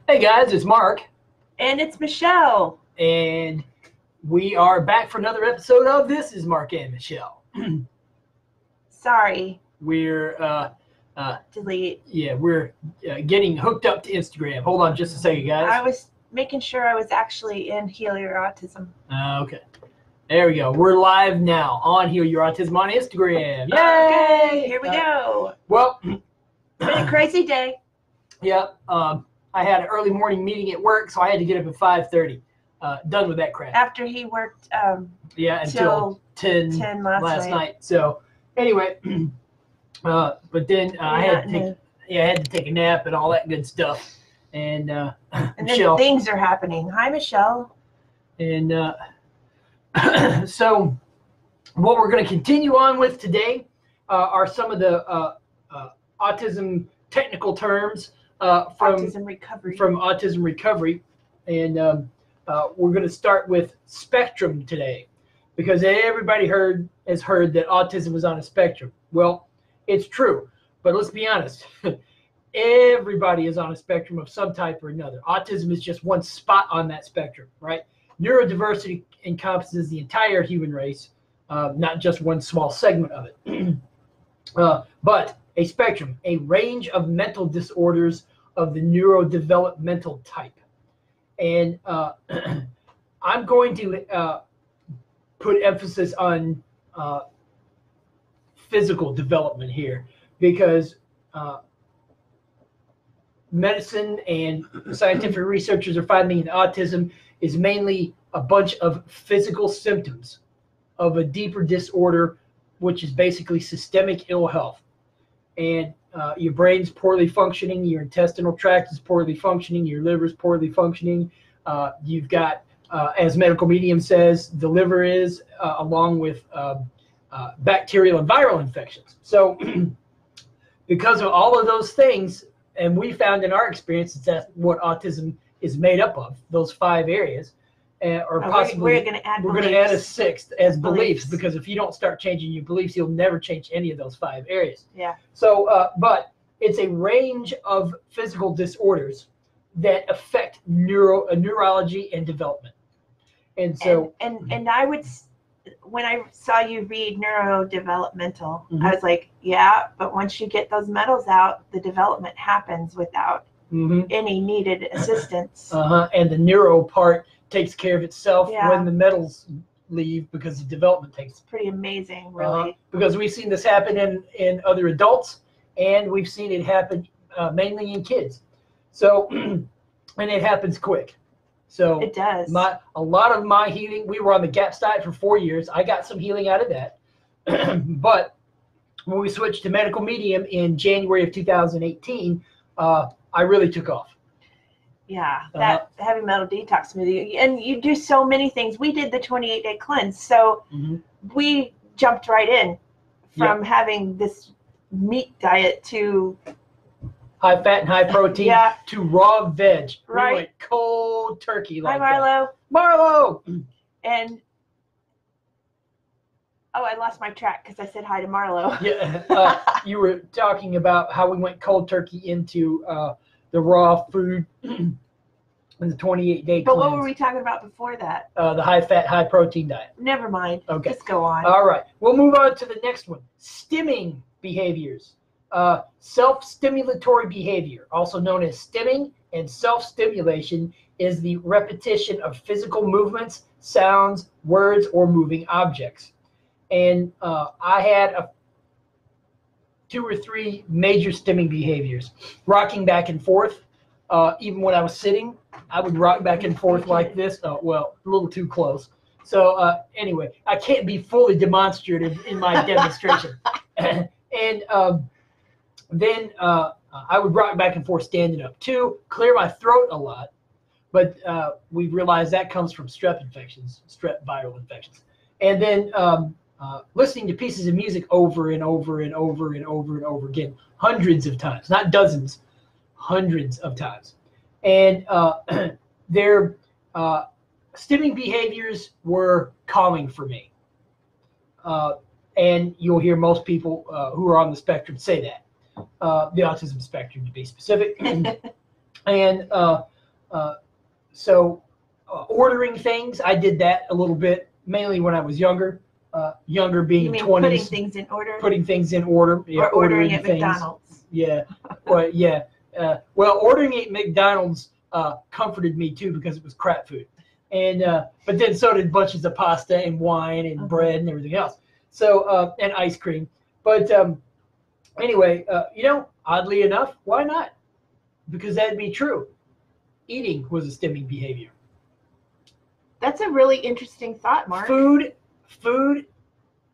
Hey guys, it's Mark. And it's Michelle. And we are back for another episode of This is Mark and Michelle. Sorry. We're delete. Yeah, we're getting hooked up to Instagram. Hold on just a second, guys. I was making sure I was actually in Heal Your Autism. Okay. There we go. We're live now on Heal Your Autism on Instagram. Yay! Okay, here we go. Well, it's been a crazy day. Yeah. I had an early morning meeting at work, so I had to get up at 5:30. Done with that crap. After he worked until 10 last night. So anyway, but then I had to take a nap and all that good stuff. And Michelle, then things are happening. Hi, Michelle. And so what we're going to continue on with today are some of the autism technical terms from autism recovery. And we're going to start with spectrum today, because everybody has heard that autism is on a spectrum. Well, it's true, but let's be honest. Everybody is on a spectrum of some type or another. Autism is just one spot on that spectrum, right? Neurodiversity encompasses the entire human race, not just one small segment of it. But a spectrum, a range of mental disorders of the neurodevelopmental type. And I'm going to put emphasis on physical development here, because medicine and scientific researchers are finding that autism is mainly a bunch of physical symptoms of a deeper disorder, which is basically systemic ill health. And your brain's poorly functioning, your intestinal tract is poorly functioning, your liver's poorly functioning. You've got, as medical medium says, the liver is, along with bacterial and viral infections. So because of all of those things, and we found in our experience that's what autism is made up of, those 5 areas. Or possibly we're going to add a 6th as beliefs, because if you don't start changing your beliefs, you'll never change any of those 5 areas. Yeah. So, but it's a range of physical disorders that affect neurology and development. And so, and I would, when I saw you read neurodevelopmental, I was like, yeah, but once you get those metals out, the development happens without any needed assistance. And the neuro part takes care of itself when the metals leave, because the development takes. It's pretty amazing, really. Because we've seen this happen in other adults, and we've seen it happen mainly in kids. So, and it happens quick. So it does. A lot of my healing, we were on the GAPS diet for 4 years. I got some healing out of that. But when we switched to medical medium in January of 2018, I really took off. Yeah, that heavy metal detox smoothie. And you do so many things. We did the 28-day cleanse. So we jumped right in from having this meat diet to high fat and high protein to raw veg. Right. We went cold turkey like Hi, Marlo. Marlo! And, I lost my track because I said hi to Marlo. Yeah, you were talking about how we went cold turkey into the raw food in the 28-day cleanse. But what were we talking about before that? The high fat, high protein diet. Never mind. Okay. Just go on. All right. We'll move on to the next one. Stimming behaviors. Self-stimulatory behavior, also known as stimming and self-stimulation, is the repetition of physical movements, sounds, words, or moving objects. And I had 2 or 3 major stimming behaviors. Rocking back and forth. Even when I was sitting, I would rock back and forth like this. Well, a little too close. So anyway, I can't be fully demonstrative in my demonstration. And then I would rock back and forth standing up. 2, clear my throat a lot. But we realized that comes from strep viral infections. And then listening to pieces of music over and over and over and over and over again, hundreds of times, not dozens, hundreds of times. And their stimming behaviors were calming for me. And you'll hear most people who are on the spectrum say that, the autism spectrum to be specific. And So ordering things, I did that a little bit, mainly when I was younger. Younger being 20s. Putting things in order? Putting things in order. Yeah, or ordering at things. McDonald's. Yeah. Well, yeah. Well, ordering at McDonald's comforted me too because it was crap food. And but then so did bunches of pasta and wine and bread and everything else. So and ice cream. But anyway, oddly enough, why not? Because that'd be true. Eating was a stimming behavior. That's a really interesting thought, Mark. Food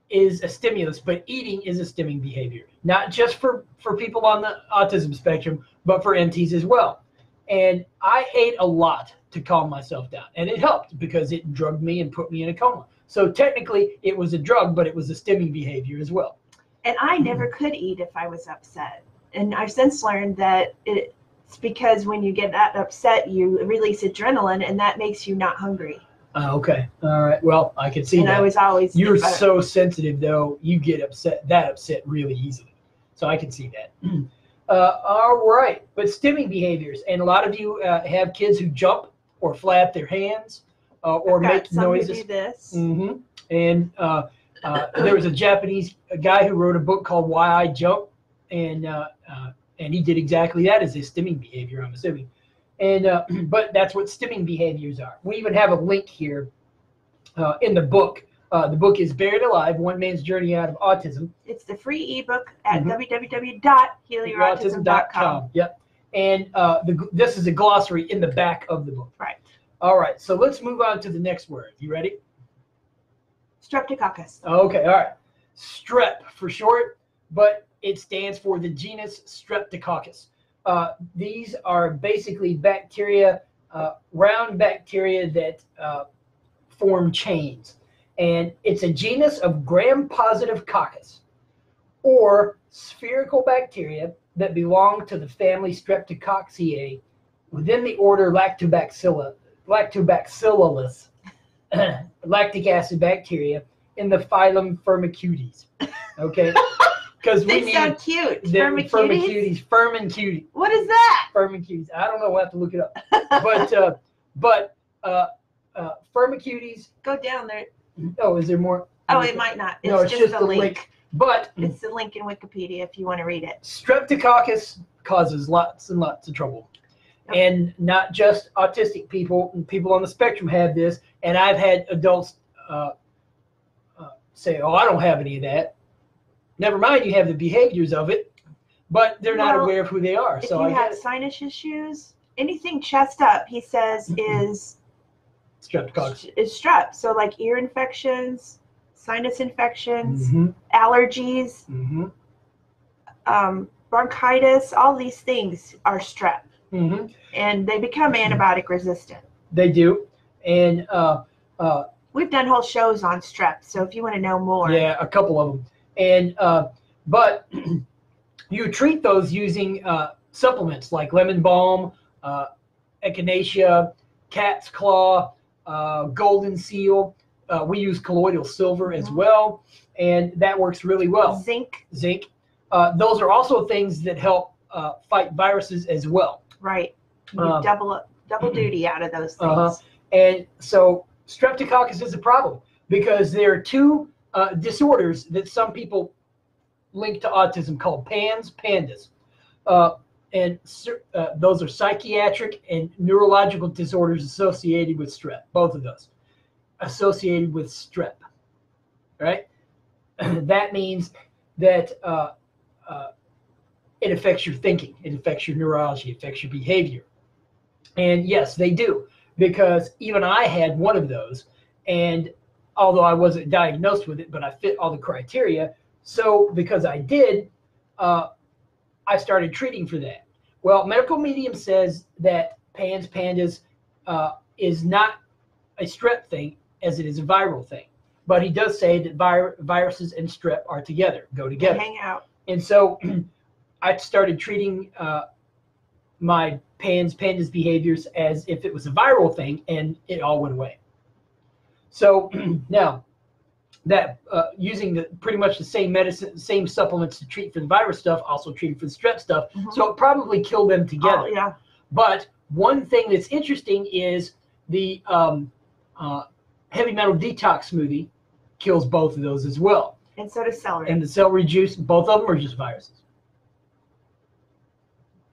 is a stimulus, but eating is a stimming behavior. Not just for people on the autism spectrum, but for MTs as well. And I ate a lot to calm myself down. And it helped because it drugged me and put me in a coma. So technically it was a drug, but it was a stimming behavior as well. And I never could eat if I was upset. And I've since learned that it's because when you get that upset, you release adrenaline, and that makes you not hungry. Okay. All right. Well, I can see that. And I was always... You're so sensitive, though. You get that upset really easily. So I can see that. All right. But stimming behaviors. And a lot of you have kids who jump or flap their hands or make noises. Who do this. Mm-hmm. And there was a Japanese guy who wrote a book called Why I Jump. And he did exactly that as a stimming behavior, I'm assuming. And but that's what stimming behaviors are. We even have a link here in the book. The book is Buried Alive: One Man's Journey Out of Autism. It's the free ebook at www.healyourautism.com. Yep. And this is a glossary in the back of the book. Right. All right. So let's move on to the next word. You ready? Streptococcus. Okay. All right. Strep for short, but it stands for the genus Streptococcus. These are basically bacteria, round bacteria that form chains. And it's a genus of gram-positive coccus, or spherical bacteria that belong to the family Streptococciae within the order Lactobacillus, lactic acid bacteria in the phylum Firmicutes. Okay? Because they sound cute. Firmicutes. Firmicutes. What is that? Firmicutes. I don't know. We'll have to look it up. But Firmicutes. Go down there. Oh, is there more? Oh, it might not. It's just a link. But it's the link in Wikipedia if you want to read it. Streptococcus causes lots and lots of trouble. Yep. And not just autistic people. People on the spectrum have this. And I've had adults say, oh, I don't have any of that. Never mind, you have the behaviors of it, but they're not aware of who they are. If you have sinus issues, anything chest up, he says, is streptococcus. Is strep. So like ear infections, sinus infections, allergies, bronchitis, all these things are strep. And they become antibiotic resistant. They do. And we've done whole shows on strep, so if you want to know more. Yeah, a couple of them. And but you treat those using supplements like lemon balm, echinacea, cat's claw, golden seal. We use colloidal silver as well, and that works really well. Zinc. Those are also things that help fight viruses as well. Right. You double duty out of those things. And so streptococcus is a problem because there are two disorders that some people link to autism called pandas. And those are psychiatric and neurological disorders associated with strep, both of those associated with strep, right? That means that it affects your thinking, it affects your neurology, it affects your behavior. And yes, they do, because even I had one of those, and although I wasn't diagnosed with it, but I fit all the criteria. So because I did, I started treating for that. Well, medical medium says that pandas is not a strep thing as it is a viral thing. But he does say that viruses and strep are together, go together. They hang out. And so I started treating my pandas behaviors as if it was a viral thing, and it all went away. So now that using pretty much the same medicine, same supplements to treat for the virus stuff, also treated for the strep stuff. So it probably killed them together. Oh, yeah. But one thing that's interesting is the heavy metal detox smoothie kills both of those as well. And so does celery. And the celery juice, both of them are just viruses.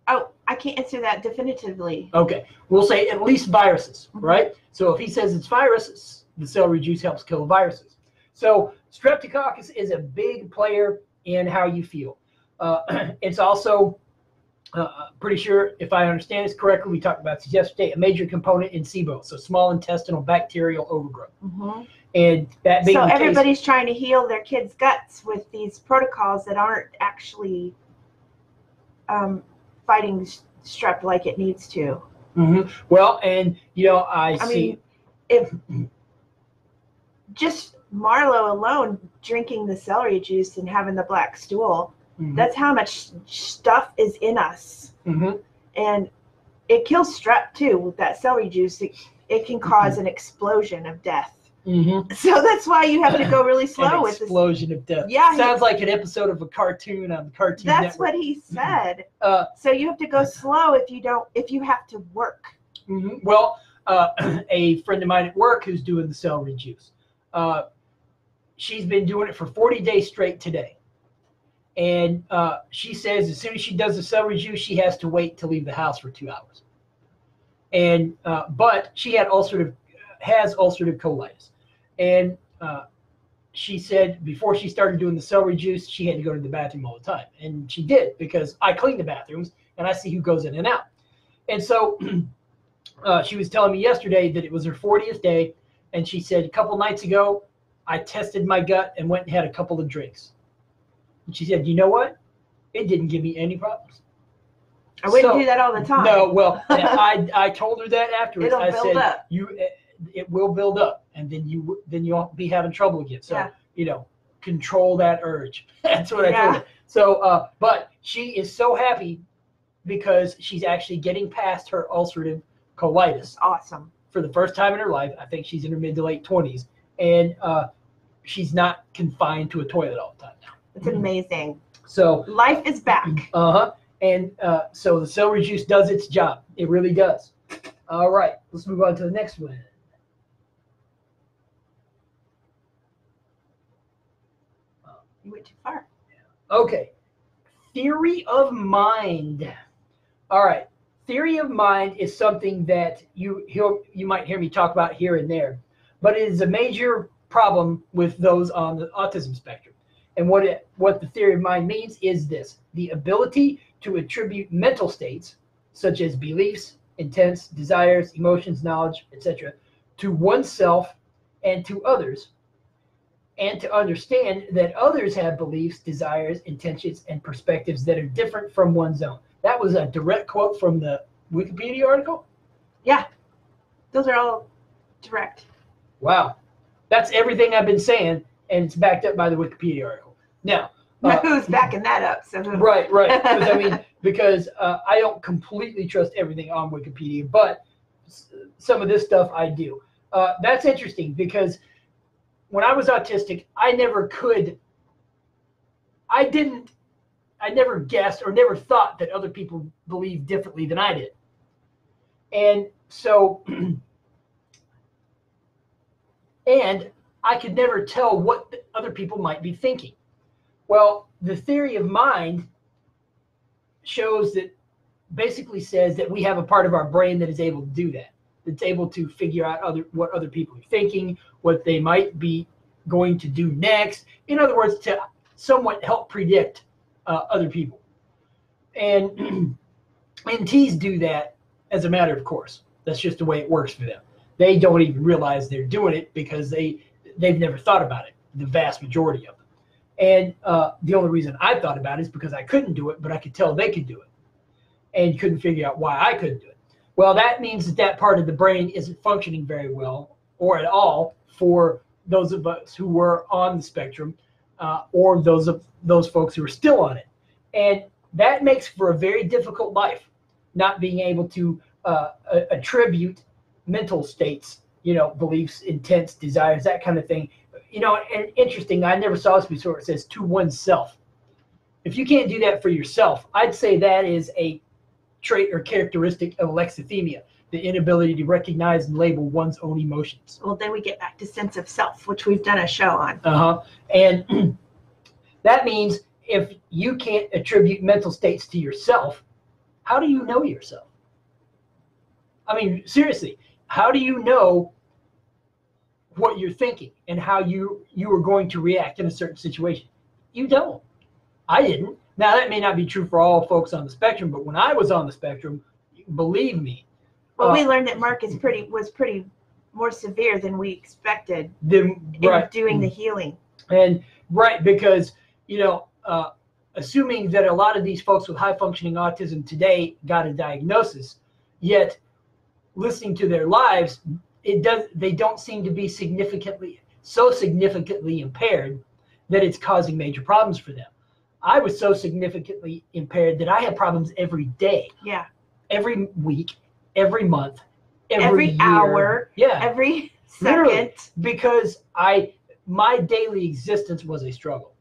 Oh, I can't answer that definitively. Okay, we'll say at least viruses, right? So if he says it's viruses, the celery juice helps kill viruses. So streptococcus is a big player in how you feel. It's also pretty sure, if I understand this correctly, we talked about this yesterday, a major component in SIBO, so small intestinal bacterial overgrowth. And that being so the everybody's case, trying to heal their kids' guts with these protocols that aren't actually fighting strep like it needs to. Well, and I see. mean, if just Marlo alone drinking the celery juice and having the black stool, that's how much stuff is in us. And it kills strep too with that celery juice. It can cause an explosion of death. So that's why you have to go really slow with this. Explosion of death. Yeah, sounds like an episode of a cartoon on the Cartoon That's Network. what he said. So you have to go slow if you have to work. Well, a friend of mine at work who's doing the celery juice, she's been doing it for 40 days straight today. And she says as soon as she does the celery juice, she has to wait to leave the house for 2 hours. And but she has ulcerative colitis. And she said before she started doing the celery juice, she had to go to the bathroom all the time. And she did, because I clean the bathrooms and I see who goes in and out. And so she was telling me yesterday that it was her 40th day. And she said a couple nights ago, I tested my gut and went and had a couple of drinks. And she said, you know what? It didn't give me any problems. I wouldn't do that all the time. No, well, I told her that afterwards. It'll build up. It will build up, and then you won't be having trouble again. So control that urge. That's what I told her. So, but she is so happy because she's actually getting past her ulcerative colitis. Awesome. For the first time in her life. I think she's in her mid to late 20s, and she's not confined to a toilet all the time now. It's amazing. So life is back. And so the celery juice does its job. It really does. All right, let's move on to the next one. You went too far. Okay. Theory of mind. All right. Theory of mind is something that you might hear me talk about here and there, but it is a major problem with those on the autism spectrum. And what the theory of mind means is this: the ability to attribute mental states, such as beliefs, intents, desires, emotions, knowledge, etc., to oneself and to others, and to understand that others have beliefs, desires, intentions, and perspectives that are different from one's own. That was a direct quote from the Wikipedia article? Yeah. Those are all direct. Wow. That's everything I've been saying, and it's backed up by the Wikipedia article. Now, who's backing that up? So right. Because I don't completely trust everything on Wikipedia, but some of this stuff I do. That's interesting because when I was autistic, I never guessed or never thought that other people believed differently than I did. And so, and I could never tell what the other people might be thinking. Well, the theory of mind basically says that we have a part of our brain that is able to do that. It's able to figure out what other people are thinking, what they might be going to do next. In other words, to somewhat help predict other people. And NTs do that as a matter of course. That's just the way it works for them. They don't even realize they're doing it because they've never thought about it, the vast majority of them. And the only reason I thought about it is because I couldn't do it, but I could tell they could do it and couldn't figure out why I couldn't do it. Well, that means that part of the brain isn't functioning very well or at all for those of us who were on the spectrum or those folks who are still on it. And that makes for a very difficult life, not being able to attribute mental states, beliefs, intents, desires, that kind of thing. And interesting, I never saw this before. It says to oneself. If you can't do that for yourself, I'd say that is a trait or characteristic of alexithymia, the inability to recognize and label one's own emotions. Well, then we get back to sense of self, which we've done a show on. And that means if you can't attribute mental states to yourself, how do you know yourself? I mean, seriously, how do you know what you're thinking and how you are going to react in a certain situation? You don't. I didn't. Now, that may not be true for all folks on the spectrum, but when I was on the spectrum, believe me. Well, we learned that Mark was pretty more severe than we expected in doing the healing. And because, assuming that a lot of these folks with high functioning autism today got a diagnosis, yet listening to their lives, they don't seem to be significantly impaired that it's causing major problems for them. I was so significantly impaired that I had problems every day. Yeah. Every week, every month, every year. hour. Yeah. Every second. Literally, because my daily existence was a struggle,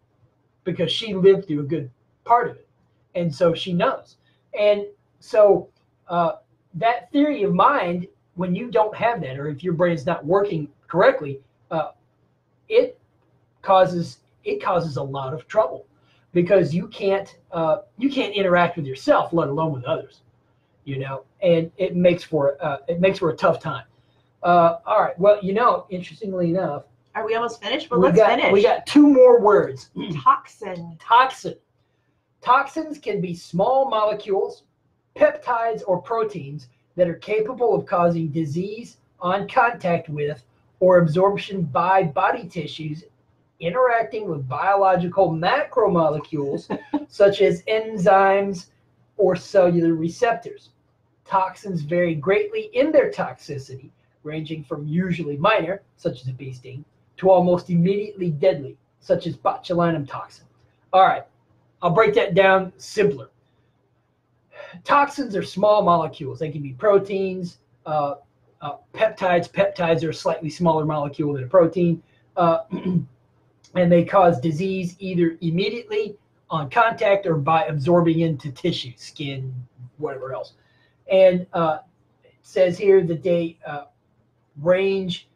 because she lived through a good part of it. And so she knows. And so that theory of mind, when you don't have that, or if your brain's not working correctly, it causes a lot of trouble, because you can't interact with yourself, let alone with others, and it makes for a tough time. All right. Well, interestingly enough, are we almost finished? Well, let's finish. We got two more words. Toxin. Toxins can be small molecules, peptides, or proteins that are capable of causing disease on contact with or absorption by body tissues interacting with biological macromolecules such as enzymes or cellular receptors. Toxins vary greatly in their toxicity, ranging from usually minor, such as a bee sting, to almost immediately deadly, such as botulinum toxin. All right, I'll break that down simpler. Toxins are small molecules. They can be proteins, peptides. Peptides are a slightly smaller molecule than a protein. And they cause disease either immediately on contact or by absorbing into tissue, skin, whatever else. And it says here that they range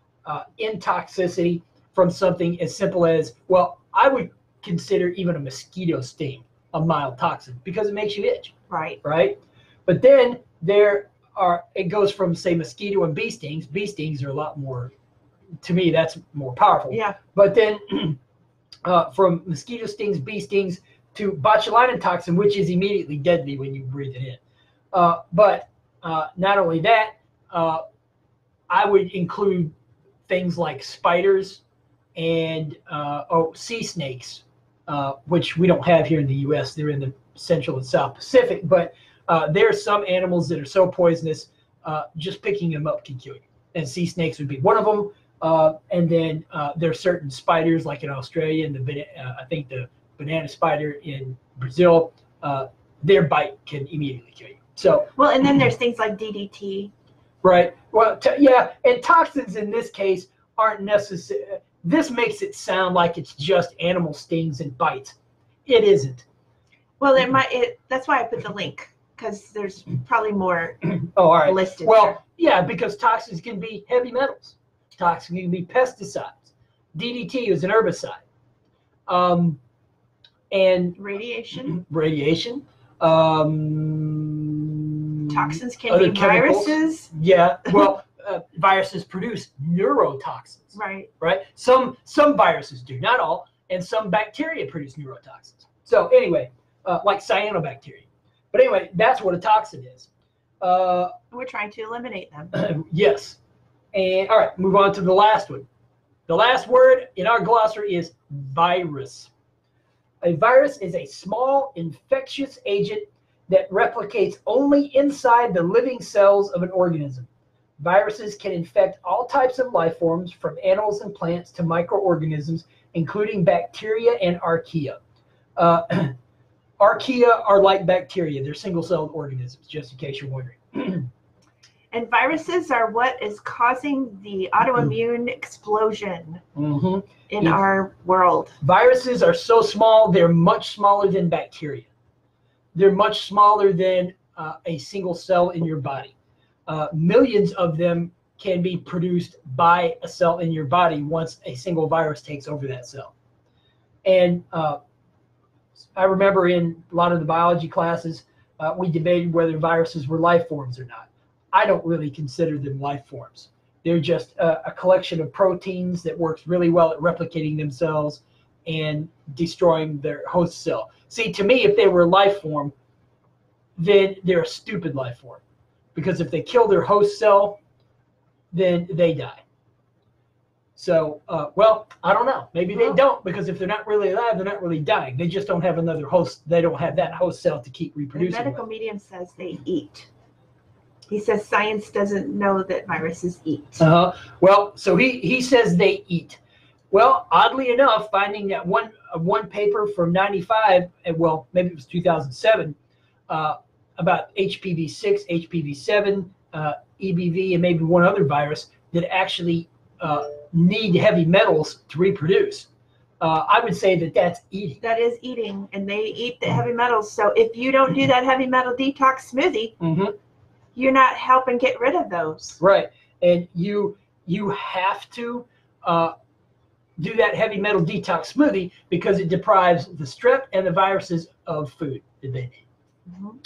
in toxicity from something as simple as, well, I would consider even a mosquito sting a mild toxin because it makes you itch. Right. But then it goes from, say, mosquito and bee stings. Bee stings are a lot more, to me, that's more powerful. Yeah. But then from mosquito stings, bee stings, to botulinum toxin, which is immediately deadly when you breathe it in. But not only that, I would include things like spiders and sea snakes, which we don't have here in the U.S. They're in the Central and South Pacific. But there are some animals that are so poisonous, just picking them up can kill you. And sea snakes would be one of them. And then there are certain spiders, like in Australia, and I think the banana spider in Brazil, their bite can immediately kill you. So and then there's things like DDT. Right. Well, and toxins in this case aren't necessary. This makes it sound like it's just animal stings and bites. It isn't. Well, that's why I put the link, because there's probably more all right. listed. Well, yeah, because toxins can be heavy metals. Toxins can be pesticides. DDT is an herbicide. And radiation. Toxins can be viruses. Yeah. Well, viruses produce neurotoxins. Right. Some viruses do, not all, and some bacteria produce neurotoxins. So anyway, like cyanobacteria. But anyway, that's what a toxin is. We're trying to eliminate them. Yes. And all right, move on to the last one. The last word in our glossary is virus. A virus is a small infectious agent that replicates only inside the living cells of an organism. Viruses can infect all types of life forms, from animals and plants to microorganisms, including bacteria and archaea. Archaea are like bacteria. They're single-celled organisms, just in case you're wondering. And viruses are what is causing the autoimmune explosion in our world. Viruses are so small, they're much smaller than bacteria. They're much smaller than a single cell in your body. Millions of them can be produced by a cell in your body once a single virus takes over that cell. And I remember in a lot of the biology classes, we debated whether viruses were life forms or not. I don't really consider them life forms. They're just a collection of proteins that works really well at replicating themselves and destroying their host cell. See, to me, if they were a life form, then they're a stupid life form. Because if they kill their host cell, then they die. So, well, I don't know. Maybe they don't, because if they're not really alive, they're not really dying. They just don't have another host. They don't have that host cell to keep reproducing. The medical medium says they eat. He says science doesn't know that viruses eat. Well, so he says they eat. Well, oddly enough, finding that one paper from 95, well, maybe it was 2007, about HPV-6, HPV-7, EBV, and maybe one other virus that actually need heavy metals to reproduce. I would say that that's eating. That is eating, and they eat the heavy metals. So if you don't do that heavy metal detox smoothie, you're not helping get rid of those. Right, and you have to do that heavy metal detox smoothie because it deprives the strep and the viruses of food that they need.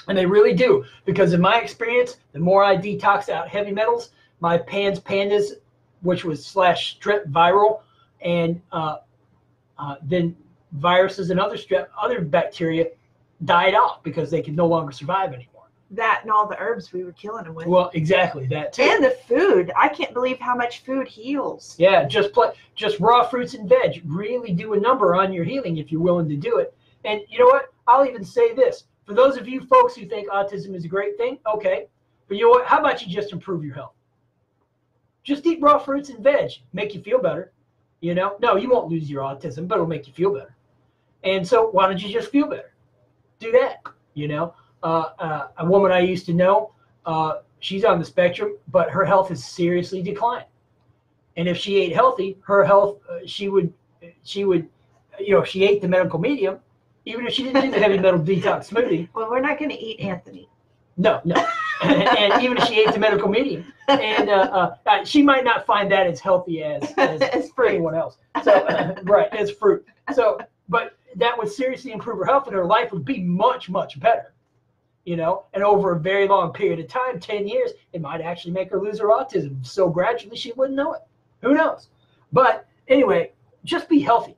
And they really do, because in my experience, the more I detox out heavy metals, my pandas, which was / strep viral, and then viruses and other bacteria died off because they could no longer survive anymore. That and all the herbs we were killing them with. Well, exactly, that too. And the food. I can't believe how much food heals. Yeah, just raw fruits and veg really do a number on your healing if you're willing to do it. And you know what? I'll even say this. For those of you folks who think autism is a great thing, okay. But you know what? How about you just improve your health? Just eat raw fruits and veg. Make you feel better. You know? No, you won't lose your autism, but it'll make you feel better. And so why don't you just feel better? Do that, you know? A woman I used to know, she's on the spectrum, but her health has seriously declined. And if she ate healthy, her health, she would, you know, if she ate the medical medium, even if she didn't do the heavy metal detox smoothie. Well, we're not going to eat Anthony. No. And even if she ate the medical medium, and she might not find that as healthy as anyone else. So, right, as fruit. So, but that would seriously improve her health, and her life would be much, much better. You know, and over a very long period of time, 10 years, it might actually make her lose her autism. So gradually she wouldn't know it. Who knows? But anyway, just be healthy.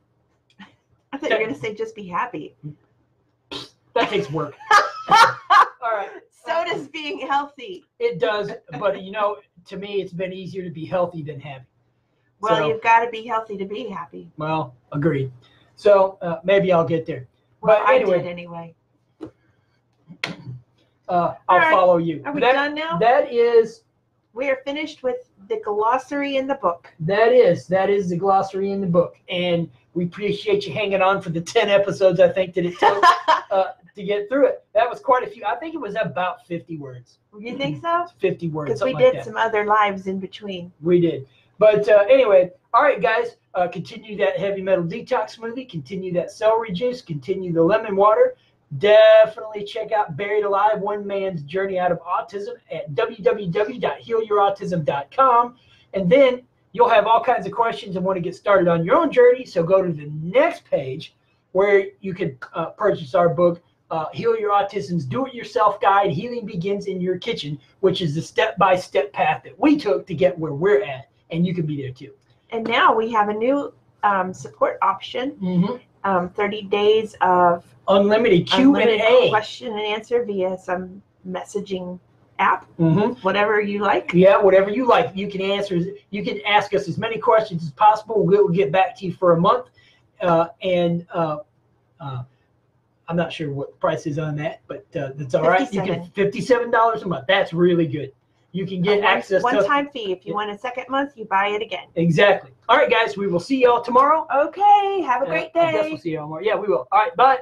I thought you were going to say just be happy. That takes work. All right. So does being healthy. It does. But, you know, to me, it's been easier to be healthy than happy. Well, so, you've got to be healthy to be happy. Well, agreed. So maybe I'll get there. Well, but anyway, I did anyway. I'll follow you. Are we done now? That is. We are finished with the glossary in the book. That is the glossary in the book. And we appreciate you hanging on for the 10 episodes, I think, that it took to get through it. That was quite a few. I think it was about 50 words. You think so? 50 words. Because we did some other lives in between. We did. But anyway, all right, guys, continue that heavy metal detox smoothie. Continue that celery juice. Continue the lemon water. Definitely check out Buried Alive, One Man's Journey Out of Autism at www.healyouautism.com. And then you'll have all kinds of questions and want to get started on your own journey. So go to the next page where you can purchase our book, Heal Your Autism's Do-It-Yourself Guide, Healing Begins in Your Kitchen, which is the step-by-step path that we took to get where we're at. And you can be there too. And now we have a new support option, 30 days of unlimited Q&A, question and answer via some messaging app, whatever you like. Yeah, whatever you like. You can ask us as many questions as possible. We'll get back to you for a month. I'm not sure what the price is on that, but that's all right. You can $57 a month. That's really good. You can get access to one-time fee. If you want a second month, you buy it again. Exactly. All right, guys. We will see y'all tomorrow. Okay. Have a great day. I guess we'll see y'all tomorrow. Yeah, we will. All right. Bye.